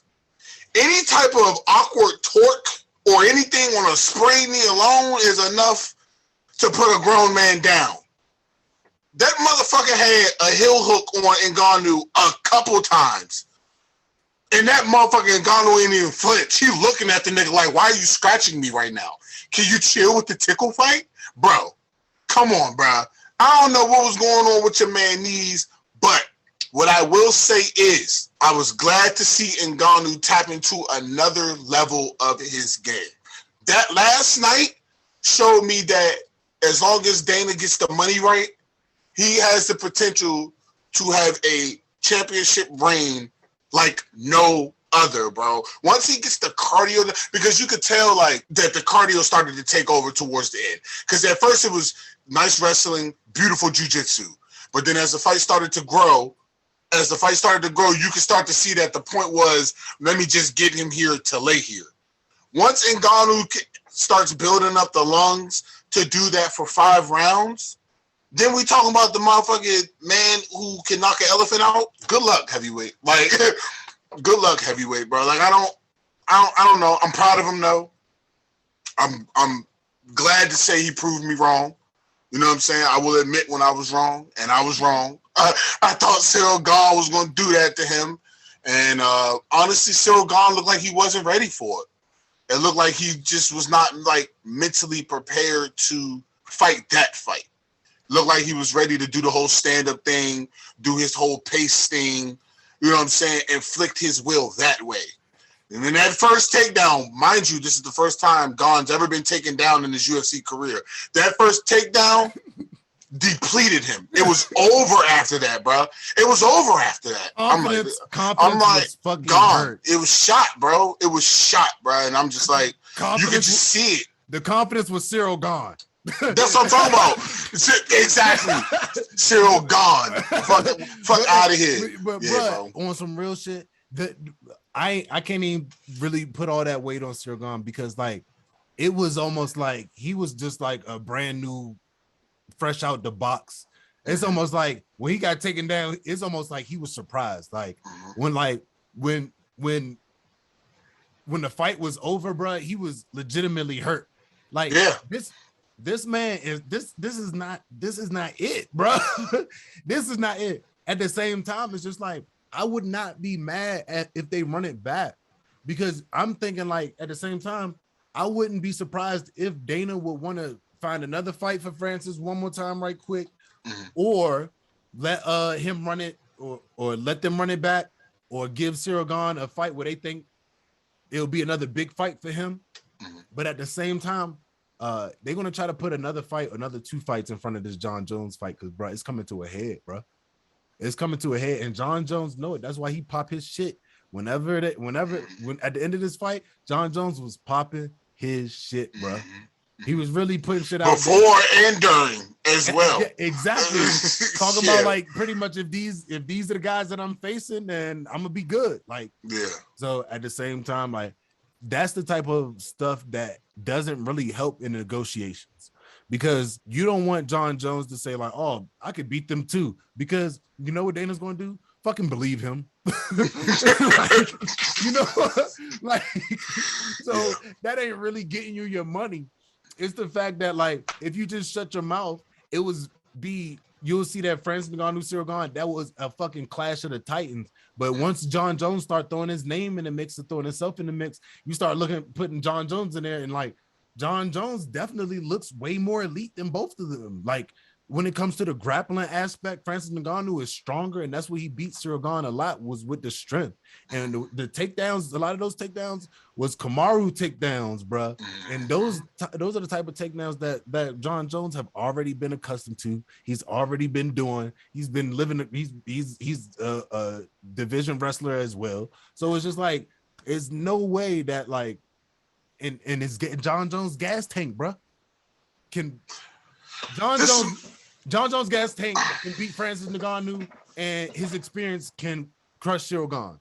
Any type of awkward torque or anything on a sprained knee alone is enough to put a grown man down. That motherfucker had a heel hook on Ngannou a couple times. And that motherfucker Ngannou ain't even flinch. He looking at the nigga like, why are you scratching me right now? Can you chill with the tickle fight? Bro, come on, bro. I don't know what was going on with your man knees, but what I will say is I was glad to see Ngannou tap into another level of his game. That last night showed me that as long as Dana gets the money right, he has the potential to have a championship reign like no other, bro. Once he gets the cardio, because you could tell like that the cardio started to take over towards the end. Because at first it was nice wrestling, beautiful jiu-jitsu. But then as the fight started to grow, you could start to see that the point was, let me just get him here to lay here. Once Ngannou starts building up the lungs to do that for 5 rounds, then we talking about the motherfucking man who can knock an elephant out. Good luck, heavyweight. Like, good luck, heavyweight, bro. Like, I don't know. I'm proud of him, though. I'm glad to say he proved me wrong. You know what I'm saying? I will admit when I was wrong, and I was wrong. I thought Cyril Gane was going to do that to him. And honestly, Cyril Gane looked like he wasn't ready for it. It looked like he just was not like mentally prepared to fight that fight. Looked like he was ready to do the whole stand-up thing, do his whole pace thing, you know what I'm saying, inflict his will that way. And then that first takedown, mind you, this is the first time Gane's ever been taken down in his UFC career. That first takedown depleted him. It was over after that, bro. It was over after that. I'm like, Gane. It was shot, bro. It was shot, bro. And I'm just like, you could just see it. The confidence was Cyril Gane. That's what I'm talking about. Exactly. Cyril Gane. Fuck out of here. But bro, on some real shit, I can't even really put all that weight on Cyril Gane because like it was almost like he was just like a brand new, fresh out the box. It's almost like when he got taken down, it's almost like he was surprised. Like when the fight was over, bro, he was legitimately hurt. Like this man is this is not it, bro. This is not it. At the same time, it's just like I would not be mad at if they run it back because I'm thinking like at the same time, I wouldn't be surprised if Dana would want to find another fight for Francis one more time right quick, or let him run it or let them run it back or give Cyril Gane a fight where they think it'll be another big fight for him. But at the same time, they're going to try to put another 2 fights in front of this John Jones fight because, bro, it's coming to a head, bro. It's coming to a head, and John Jones know it. That's why he pop his shit when at the end of this fight, John Jones was popping his shit, bro. He was really putting shit out before and during as well. Yeah, exactly. Talking about like pretty much if these are the guys that I'm facing, then I'm gonna be good. Like, so at the same time, like that's the type of stuff that doesn't really help in negotiations because you don't want John Jones to say like, oh, I could beat them too, because you know what Dana's gonna do? Fucking believe him. Like, you know, like so that ain't really getting you your money. It's the fact that like if you just shut your mouth, it was be you'll see that Francis Ngannou, Cyril Gane, that was a fucking clash of the Titans. But once John Jones start throwing his name in the mix and throwing himself in the mix, you start putting John Jones in there, and like John Jones definitely looks way more elite than both of them. Like when it comes to the grappling aspect, Francis Ngannou is stronger, and that's what he beat Cyril Gane a lot, was with the strength. And the takedowns, a lot of those takedowns was Kamaru takedowns, bro. And those are the type of takedowns that John Jones have already been accustomed to. He's already been doing. He's been living. He's a division wrestler as well. So it's just like, there's no way that like, and it's getting John Jones gas tank, bro. Can John Jones gas tank can beat Francis Ngannou, and his experience can crush Cyril Gane.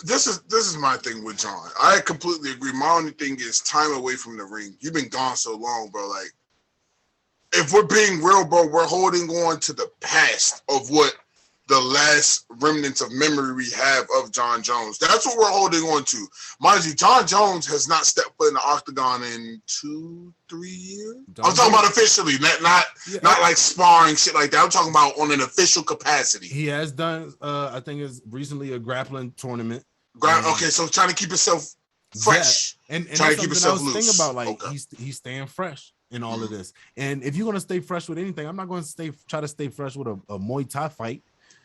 This is my thing with John. I completely agree. My only thing is time away from the ring. You've been gone so long, bro. Like, if we're being real, bro, we're holding on to the past of what the last remnants of memory we have of John Jones. That's what we're holding on to. Mind you, John Jones has not stepped foot in the octagon in 2-3 years. I'm talking about officially, not like sparring shit like that. I'm talking about on an official capacity. He has done, I think, is recently a grappling tournament. Okay, so trying to keep himself fresh, and trying to keep himself loose. Thinking about like he's staying fresh in all of this. And if you're gonna stay fresh with anything, I'm not going to try to stay fresh with a Muay Thai fight.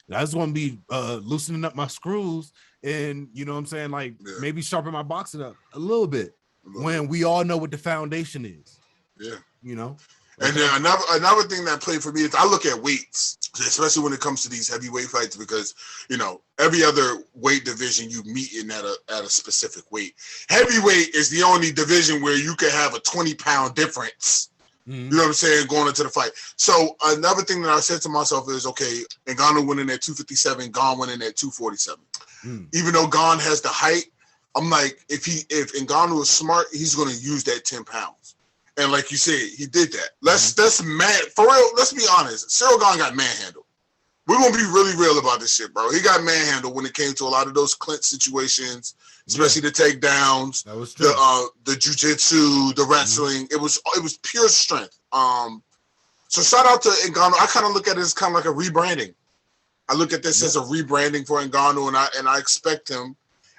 I just want to be loosening up my screws and, you know what I'm saying, like maybe sharpen my boxing up a little bit when we all know what the foundation is. Yeah. You know? And then another thing that played for me is I look at weights, especially when it comes to these heavyweight fights, because, you know, every other weight division you meet in at a specific weight. Heavyweight is the only division where you can have a 20-pound difference. You know what I'm saying? Going into the fight. So another thing that I said to myself is, okay, Ngannou went in at 257, Gane went in at 247. Even though Gane has the height, I'm like, if Ngannou is smart, he's going to use that 10 pounds. And like you said, he did that. For real, let's be honest. Cyril Gane got manhandled. We're going to be really real about this shit, bro. He got manhandled when it came to a lot of those clinch situations, especially the takedowns, that was true. The jiu-jitsu, the wrestling. It was pure strength. So shout out to Ngannou. I kind of look at it as kind of like a rebranding. I look at this as a rebranding for Ngannou, and I expect him,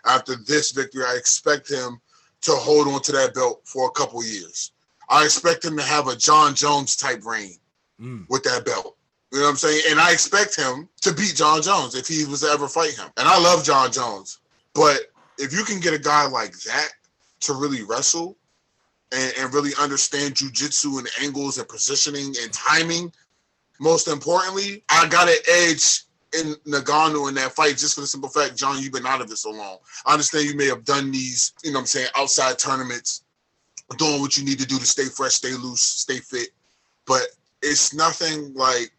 after this victory, I expect him to hold on to that belt for a couple years. I expect him to have a John Jones type reign with that belt. You know what I'm saying? And I expect him to beat John Jones if he was to ever fight him. And I love John Jones. But if you can get a guy like that to really wrestle and really understand jiu-jitsu and angles and positioning and timing, most importantly, I got an edge in Ngannou in that fight just for the simple fact, John, you've been out of it so long. I understand you may have done these, you know what I'm saying, outside tournaments, doing what you need to do to stay fresh, stay loose, stay fit. But it's nothing like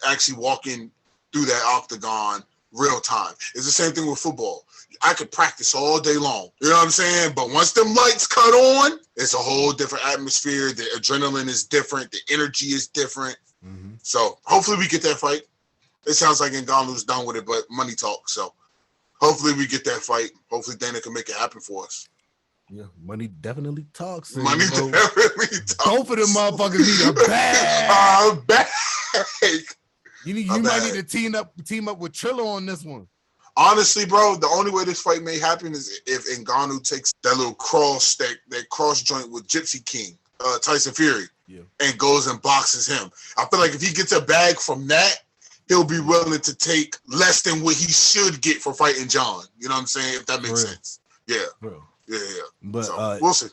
actually walking through that octagon real time. It's the same thing with football. I could practice all day long. You know what I'm saying? But once them lights cut on, it's a whole different atmosphere. The adrenaline is different. The energy is different. So hopefully we get that fight. It sounds like Ngannou's done with it, but money talks. So hopefully we get that fight. Hopefully Dana can make it happen for us. Yeah, money definitely talks. Money definitely talks. Both of them motherfuckers need a bag. Bag. You might need to team up with Trillo on this one. Honestly, bro, the only way this fight may happen is if Ngannou takes that little cross joint with Gypsy King, Tyson Fury, and goes and boxes him. I feel like if he gets a bag from that, he'll be willing to take less than what he should get for fighting John. You know what I'm saying? If that makes sense. Yeah. Bro. Yeah. But so, we'll see.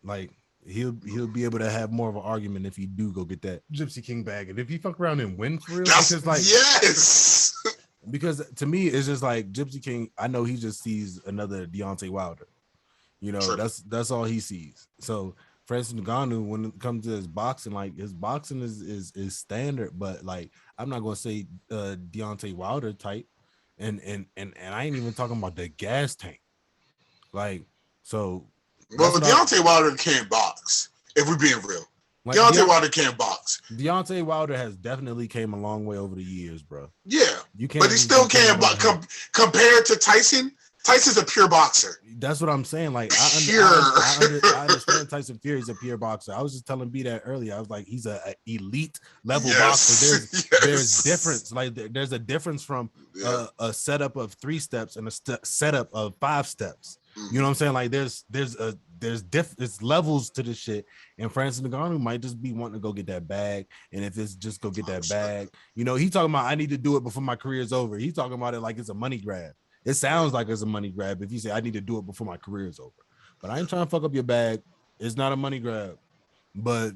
Like he'll be able to have more of an argument if he do go get that Gypsy King bag, and if he fuck around and win for real, because like yes. Because to me, it's just like Gypsy King. I know he just sees another Deontay Wilder. You know, that's all he sees. So Francis Ngannou, when it comes to his boxing, like his boxing is standard, but like I'm not gonna say Deontay Wilder type, and I ain't even talking about the gas tank. Like so. Well, Deontay Wilder can't box. If we're being real. Like Deontay Wilder can't box. Deontay Wilder has definitely came a long way over the years, bro. Yeah, but he still can't box. Compared to Tyson, Tyson's a pure boxer. That's what I'm saying. Like I understand Tyson Fury is a pure boxer. I was just telling B that earlier. I was like, he's a elite level Yes. boxer. There's Yes. difference. Like there's a difference from a setup of 3 steps and a setup of 5 steps. You know what I'm saying? Like there's levels to this shit. And Francis Ngannou might just be wanting to go get that bag. And if it's just go get that bag, you know, he talking about I need to do it before my career's over. He's talking about it like it's a money grab. It sounds like it's a money grab if you say I need to do it before my career is over. But I ain't trying to fuck up your bag. It's not a money grab. But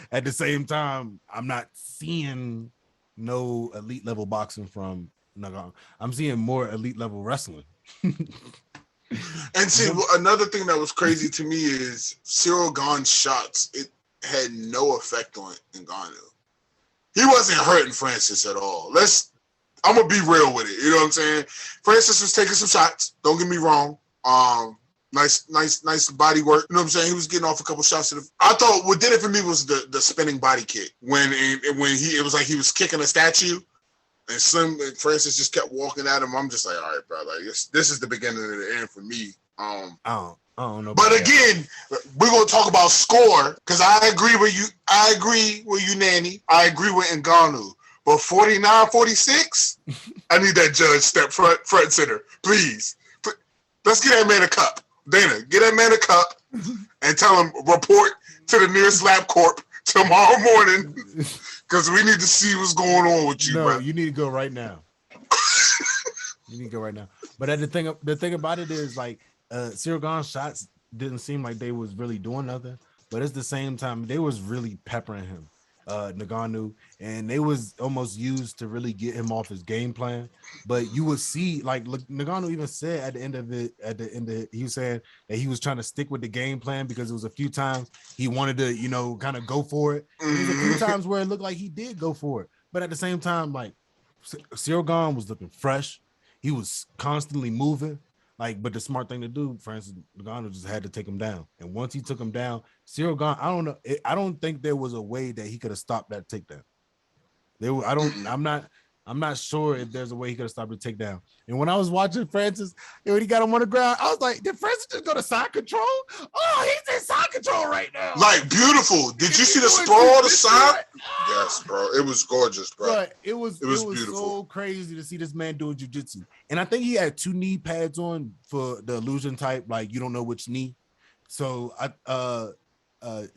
at the same time, I'm not seeing no elite level boxing from Ngannou. I'm seeing more elite level wrestling. And see, another thing that was crazy to me is Cyril Gane's shots. It had no effect on Ngannou. He wasn't hurting Francis at all. I'm gonna be real with it. You know what I'm saying? Francis was taking some shots. Don't get me wrong. Nice body work. You know what I'm saying? He was getting off a couple shots. I thought what did it for me was the spinning body kick when it was like he was kicking a statue. And Francis just kept walking at him. I'm just like, all right, bro. Like this is the beginning of the end for me. I don't know. But again, we're gonna talk about score because I agree with you, Nanny. I agree with Ngannou. But 49-46, I need that judge step front center, please. Let's get that man a cup. Dana, get that man a cup and tell him report to the nearest lab corp tomorrow morning. Because we need to see what's going on with you, bro. You need to go right now. But the thing about it is, like, Cyril Gane's shots didn't seem like they was really doing nothing. But at the same time, they was really peppering him, Ngannou, and they was almost used to really get him off his game plan. But you would see, like, look, Ngannou even said at the end of it, he was saying that he was trying to stick with the game plan because it was a few times he wanted to, you know, kind of go for it. There was a few times where it looked like he did go for it. But at the same time, like, Cyril Gane was looking fresh. He was constantly moving. Like, but the smart thing to do, Francis Ngannou just had to take him down. And once he took him down, Cyril Gane, I don't think there was a way that he could have stopped that takedown. I'm not sure if there's a way he could have stopped the takedown. And when I was watching Francis, when he got him on the ground, I was like, did Francis just go to side control? Oh, he's in side control right now. Like, beautiful. Did you see the sprawl on the side? Yes, bro. It was gorgeous, bro. But it was beautiful. So crazy to see this man doing jiu-jitsu. And I think he had 2 knee pads on for the illusion type, like you don't know which knee. So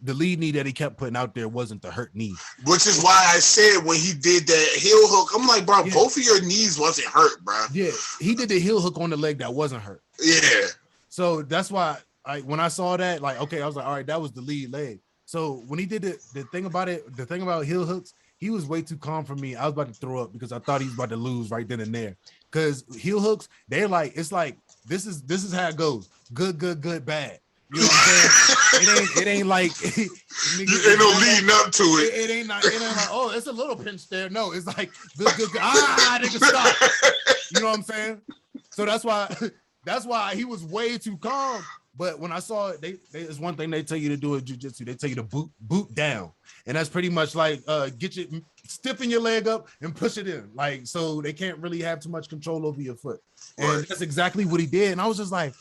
the lead knee that he kept putting out there wasn't the hurt knee. Which is why I said when he did that heel hook, I'm like, bro, both of your knees wasn't hurt, bro. Yeah, he did the heel hook on the leg that wasn't hurt. Yeah. So that's why when I saw that, like, okay, I was like, all right, that was the lead leg. So when he did the thing about heel hooks, he was way too calm for me. I was about to throw up because I thought he was about to lose right then and there. Because heel hooks, they're like, it's like, this is how it goes. Good, bad. You know what I'm saying? It ain't like ain't no leading up to it. It ain't like, oh, it's a little pinch there. No, it's like good. Nigga, stop. You know what I'm saying? So that's why he was way too calm. But when I saw it, it's one thing they tell you to do in jiu-jitsu. They tell you to boot down, and that's pretty much like stiffen your leg up and push it in, like so they can't really have too much control over your foot. And that's exactly what he did. And I was just like,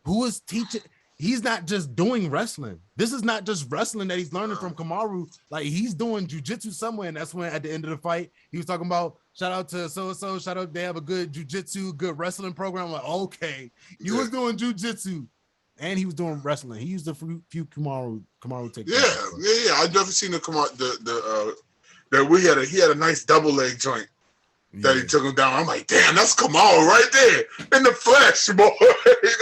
who is teaching? He's not just doing wrestling. This is not just wrestling that he's learning from Kamaru. Like, he's doing jiu-jitsu somewhere. And that's when at the end of the fight, he was talking about, shout out to so-and-so, shout out, they have a good jiu-jitsu, good wrestling program. I'm like, okay, he was doing jiu-jitsu and he was doing wrestling. He used a few Kamaru take. Yeah. I've never seen the Kamaru, that he had a nice double leg joint. That he took him down. I'm like, damn, that's Kamaru right there in the flesh, boy.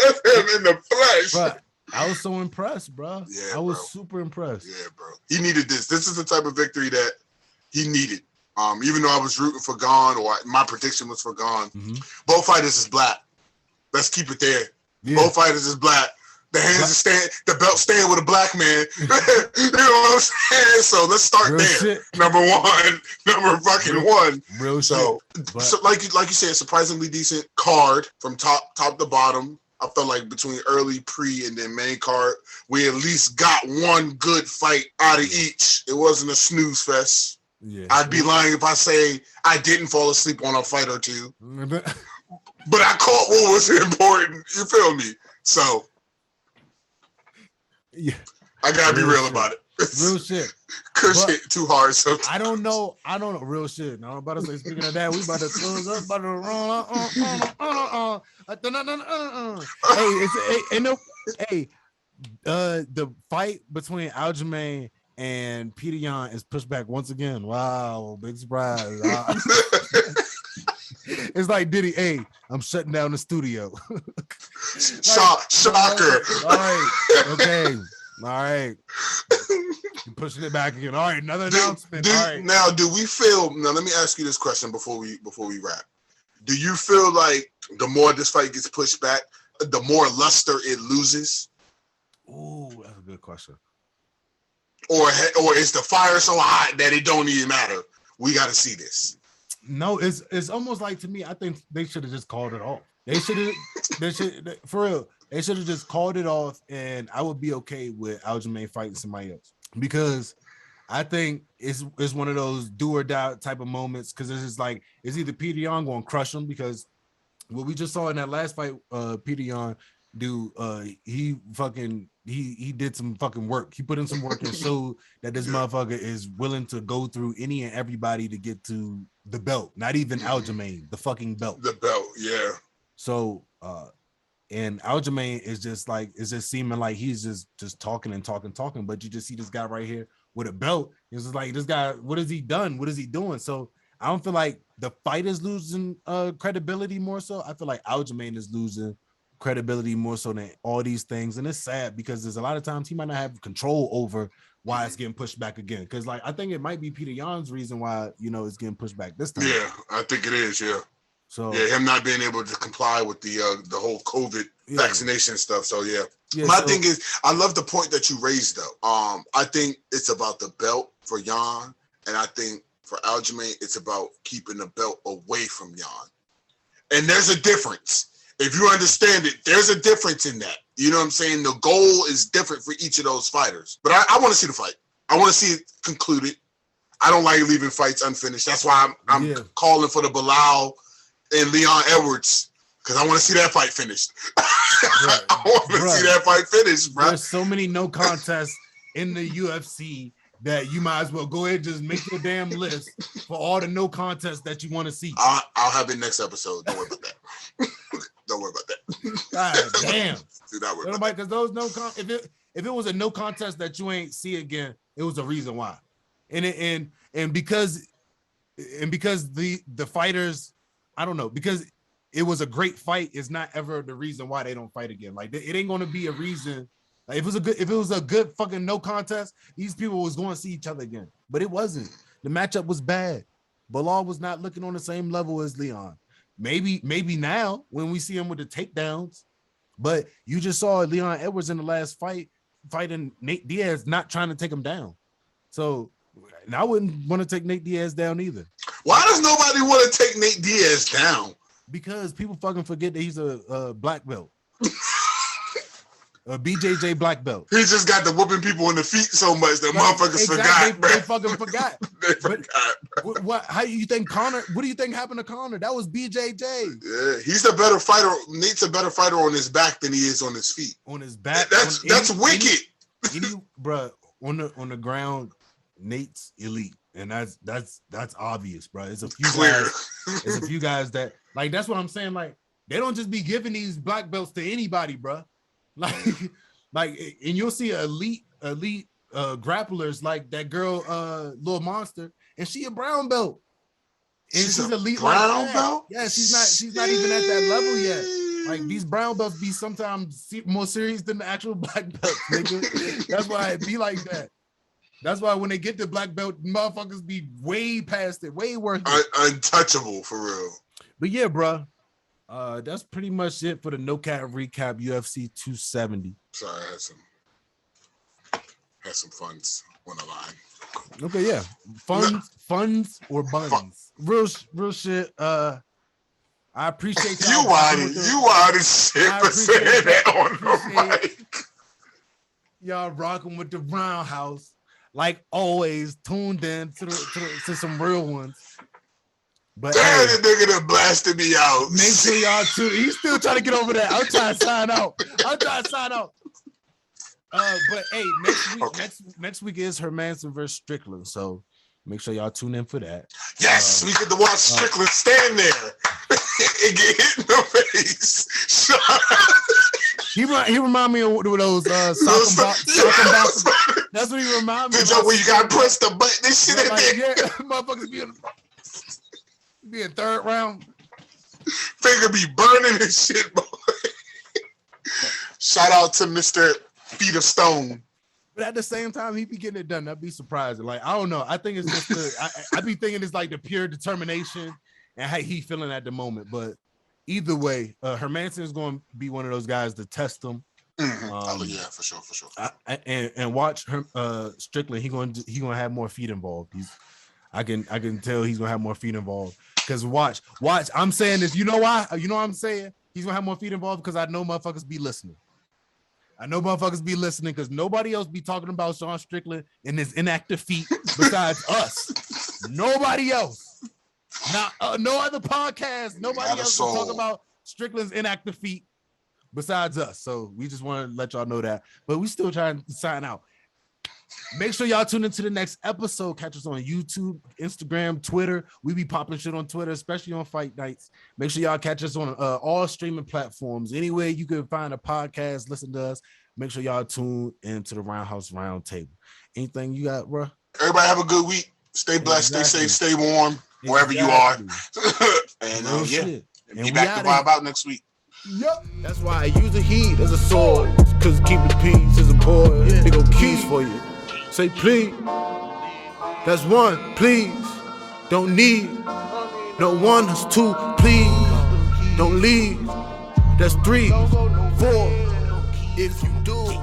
That's him in the flesh. But I was so impressed, bro. Yeah, I was super impressed. Yeah, bro. He needed this. This is the type of victory that he needed. Even though I was rooting for Gane, or my prediction was for Gane. Mm-hmm. Both fighters is black. Let's keep it there. Yeah. Both fighters is black. The hands are staying, the belt staying with a black man. You know what I'm saying? So let's start Real there. Shit. Number one. Real so, shit. So like you said, surprisingly decent card from top to bottom. I felt like between early, pre, and then main card, we at least got one good fight out of each. It wasn't a snooze fest. Yeah. I'd be lying if I say I didn't fall asleep on a fight or two. but I caught what was important. You feel me? So Yeah, I gotta be real shit. about it. Real shit. Kush But hit too hard. So I don't know real shit. Now I'm about to say, speaking of that, we about to close up, about to run. Hey, the fight between Aljamain and Peter Yan is pushed back once again. Wow, big surprise. It's like Diddy, hey, I'm shutting down the studio. Shocker. All right, okay. All right. You're pushing it back again. All right, another announcement. All right. Now, do we feel? Now, let me ask you this question before we wrap. Do you feel like the more this fight gets pushed back, the more luster it loses? Ooh, that's a good question. Or is the fire so hot that it don't even matter? We got to see this. No, it's almost like, to me, I think they should have just called it off. They should for real. They should have just called it off, and I would be okay with Aljamain fighting somebody else, because I think it's one of those do or die type of moments, because it's just like, it's either Peter Yan going to crush him, because what we just saw in that last fight, Peter Yan do, he did some fucking work. He put in some work and showed that this motherfucker is willing to go through any and everybody to get to the belt. Not even Aljamain, the fucking belt. The belt, yeah. So, and Aljamain is just like, it's just seeming like he's just talking, but you just see this guy right here with a belt. It's just like, this guy, what has he done? What is he doing? So I don't feel like the fight is losing credibility more so. I feel like Aljamain is losing credibility more so than all these things. And it's sad, because there's a lot of times he might not have control over why it's getting pushed back again. Because like, I think it might be Peter Yan's reason why, it's getting pushed back this time. Yeah, I think it is, yeah. So yeah, him not being able to comply with the whole COVID vaccination stuff. So yeah. My thing is, I love the point that you raised though. I think it's about the belt for Yan, and I think for Aljamain, it's about keeping the belt away from Yan. And there's a difference. If you understand it, there's a difference in that. You know what I'm saying? The goal is different for each of those fighters. But I want to see the fight. I want to see it concluded. I don't like leaving fights unfinished. That's why I'm calling for the Bilal and Leon Edwards, because I want to see that fight finished. I want to see that fight finished, bro. There's so many no contests in the UFC that you might as well go ahead and just make your damn list for all the no contests that you want to see. I'll have it next episode. Don't worry about that. Don't worry about that. God damn. Do not worry about that. Because those if it was a no contest that you ain't see again, it was a reason why. And because the fighters, I don't know, because it was a great fight is not ever the reason why they don't fight again. Like, it ain't going to be a reason. Like, if it was a good fucking no contest, these people was going to see each other again. But it wasn't. The matchup was bad. Bilal was not looking on the same level as Leon. Maybe now when we see him with the takedowns, but you just saw Leon Edwards in the last fight fighting Nate Diaz, not trying to take him down. So, and I wouldn't want to take Nate Diaz down either. Why does nobody want to take Nate Diaz down? Because people fucking forget that he's a black belt. A BJJ black belt. He just got to whooping people in the feet so much that motherfuckers forgot. They fucking forgot. They forgot. What? How do you think Conor? What do you think happened to Conor? That was BJJ. Yeah, he's a better fighter. Nate's a better fighter on his back than he is on his feet. On his back. That's wicked. Bro, on the ground, Nate's elite, and that's obvious, bro. It's a few guys. It's a few guys that, like, that's what I'm saying. Like, they don't just be giving these black belts to anybody, bro. Like, and you'll see elite grapplers like that girl, Lil Monster, and she a brown belt. And she's elite brown like belt. Yeah, she's not even at that level yet. Like, these brown belts be sometimes more serious than the actual black belts, nigga. That's why it be like that. That's why when they get the black belt, motherfuckers be way past it, way worth it. Untouchable for real. But yeah, bro. That's pretty much it for the No Cap Recap UFC 270. Sorry, I had some funds on the line. Okay, yeah. Funds or buns. Real shit. I appreciate you wild as shit for saying that on the mic. Y'all rocking with the RoundHouse. Like always, tuned in to some real ones. But Damn, hey, the nigga that blasted me out. make sure y'all too. He's still trying to get over that. I'm trying to sign out. But hey, next week is Hermanson versus Strickland. So make sure y'all tune in for that. Yes, we get to watch Strickland stand there and get hit in the face. He remind me of those soccer boxes. That's what he remind me of. The joke where you gotta press the button. This shit in there. Yeah, motherfuckers be in third round. Finger be burning and shit, boy. Shout out to Mr. Feet of Stone. But at the same time, he be getting it done. That'd be surprising. Like, I don't know. I think it's just I be thinking it's like the pure determination and how he feeling at the moment. But either way, Hermanson is going to be one of those guys to test him. Mm-hmm. Yeah, for sure. And watch Strickland. He gonna have more feet involved. I can tell he's gonna have more feet involved. Because watch. I'm saying this. You know why? You know what I'm saying? He's gonna have more feet involved because I know motherfuckers be listening. Because nobody else be talking about Sean Strickland and his inactive feet besides us. Nobody else. Not no other podcast. Nobody else will talk about Strickland's inactive feet besides us. So we just want to let y'all know that. But we still trying to sign out. Make sure y'all tune into the next episode. Catch us on YouTube, Instagram, Twitter. We be popping shit on Twitter, especially on fight nights. Make sure y'all catch us on all streaming platforms. Anywhere you can find a podcast, listen to us. Make sure y'all tune into the RoundHouse RoundTable. Anything you got, bro? Everybody have a good week. Stay blessed, stay safe, stay warm, wherever you are. And be back to vibe out next week. Yep. That's why I use the heat as a sword. Cause keep the peace is important. They go keys for you. Say please. That's one, please. Don't need. No one, that's two, please. Don't leave. That's 3, 4. If you do.